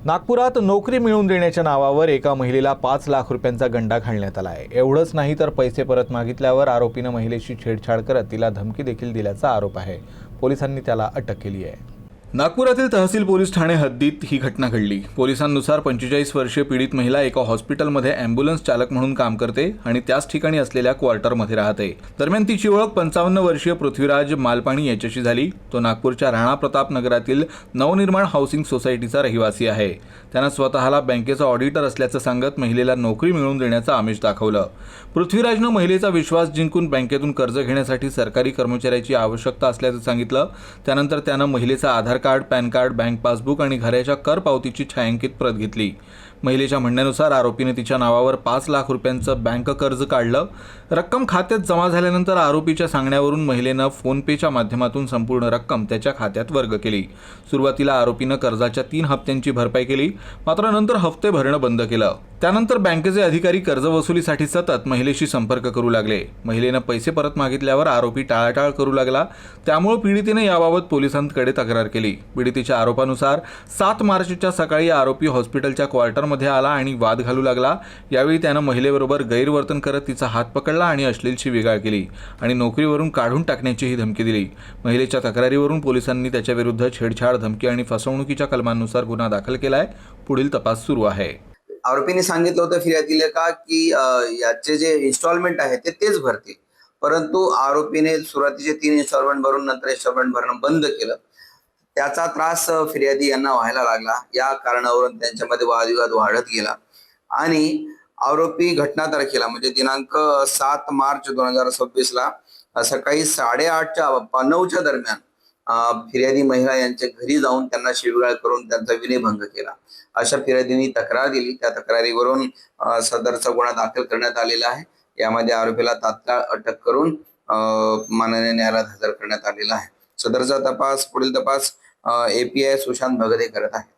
नागपुरात नोकरी मिळवून देण्याच्या नावावर एका महिलेला 5 लाख रुपयांचा गंडा घालण्यात आला आहे। एवढंच नाही तर पैसे परत मागितल्यावर आरोपीनं महिलेशी छेडछाड करत तिला धमकी देखील दिल्याचा आरोप आहे। पोलिसांनी त्याला अटक केली आहे। नागपुरातील तहसील पोलीस ठाणे हद्दीत ही घटना घडली। पोलिसांनुसार 45 वर्षीय पीडित महिला एका हॉस्पिटलमध्ये ॲम्ब्युलन्स चालक म्हणून काम करते आणि त्याच ठिकाणी असलेल्या क्वार्टरमध्ये राहते। दरम्यान तिची ओळख 55 वर्षीय पृथ्वीराज मालपाणी याच्याशी झाली। तो नागपूरच्या राणा प्रताप नगरातील नवनिर्माण हाऊसिंग सोसायटीचा रहिवासी आहे। त्यानं स्वतःला बँकेचा ऑडिटर असल्याचं सांगत महिलेला नोकरी मिळवून देण्याचं आमिष दाखवलं। पृथ्वीराजनं महिलेचा विश्वास जिंकून बँकेतून कर्ज घेण्यासाठी सरकारी कर्मचाऱ्याची आवश्यकता असल्याचं सांगितलं। त्यानंतर त्यानं महिलेचा Aadhaar card, PAN card, bank passbook आणि घराच्या कर पावतीची छायांकित प्रत घेतली। महिलेच्या म्हणण्यानुसार आरोपीने तिच्या नावावर 5 लाख रुपयांचं बँक कर्ज काढलं। रक्कम खात्यात जमा झाल्यानंतर आरोपीच्या सांगण्यावरून महिलेनं फोन पेच्या माध्यमातून संपूर्ण रक्कम त्याच्या खात्यात वर्ग केली। सुरुवातीला आरोपीनं कर्जाच्या 3 हप्त्यांची भरपाई केली, मात्र नंतर हप्ते भरणं बंद केलं। त्यानंतर बँकेचे अधिकारी कर्ज वसुलीसाठी सतत महिलेशी संपर्क करू लागले। महिलेनं पैसे परत मागितल्यावर आरोपी टाळाटाळ करू लागला। त्यामुळे पीडितेने याबाबत पोलिसांकडे तक्रार केली। पीडितेच्या आरोपानुसार 7 मार्चच्या सकाळी आरोपी हॉस्पिटलच्या क्वार्टरमध्ये आला आणि वाद घालू लागला। यावेळी त्यानं महिलेबरोबर गैरवर्तन करत तिचा हात पकडला आणि अश्लील शिवीगाळ केली आणि नोकरीवरून काढून टाकण्याचीही धमकी दिली। महिलेच्या तक्रारीवरून पोलिसांनी त्याच्याविरुद्ध छेडछाड, धमकी आणि फसवणुकीच्या कलमांनुसार गुन्हा दाखल केलाय। पुढील तपास सुरू आहे। आरोपीने सांगितलं होतं फिर्यादीला की याचे जे इन्स्टॉलमेंट आहे तेच भरतील, परंतु आरोपीने सुरुवातीचे 3 इन्स्टॉलमेंट भरून नंतर इन्स्टॉलमेंट भरणं बंद केलं। त्याचा त्रास फिर्यादी यांना व्हायला लागला। या कारणावरून त्यांच्यामध्ये वादविवाद वाढत गेला आणि आरोपी घटना तारखेला म्हणजे दिनांक 7 मार्च 2026 ला सकाळी 8:30 दरम्यान फिर्यादी महिला यांच्या घरी जाऊन त्यांना शिवीगाळ करून त्यांचा विनयभंग केला। अशा फिर्यादींनी तक्रार दिली। त्या तक्रारीवरून सदरचा गुन्हा दाखल करण्यात आलेला आहे। यामध्ये आरोपीला तात्काळ अटक करून माननीय न्यायालयात हजर करण्यात आलेला आहे। सदरचा तपास पुढील तपास API सुशांत भगदे करत आहे।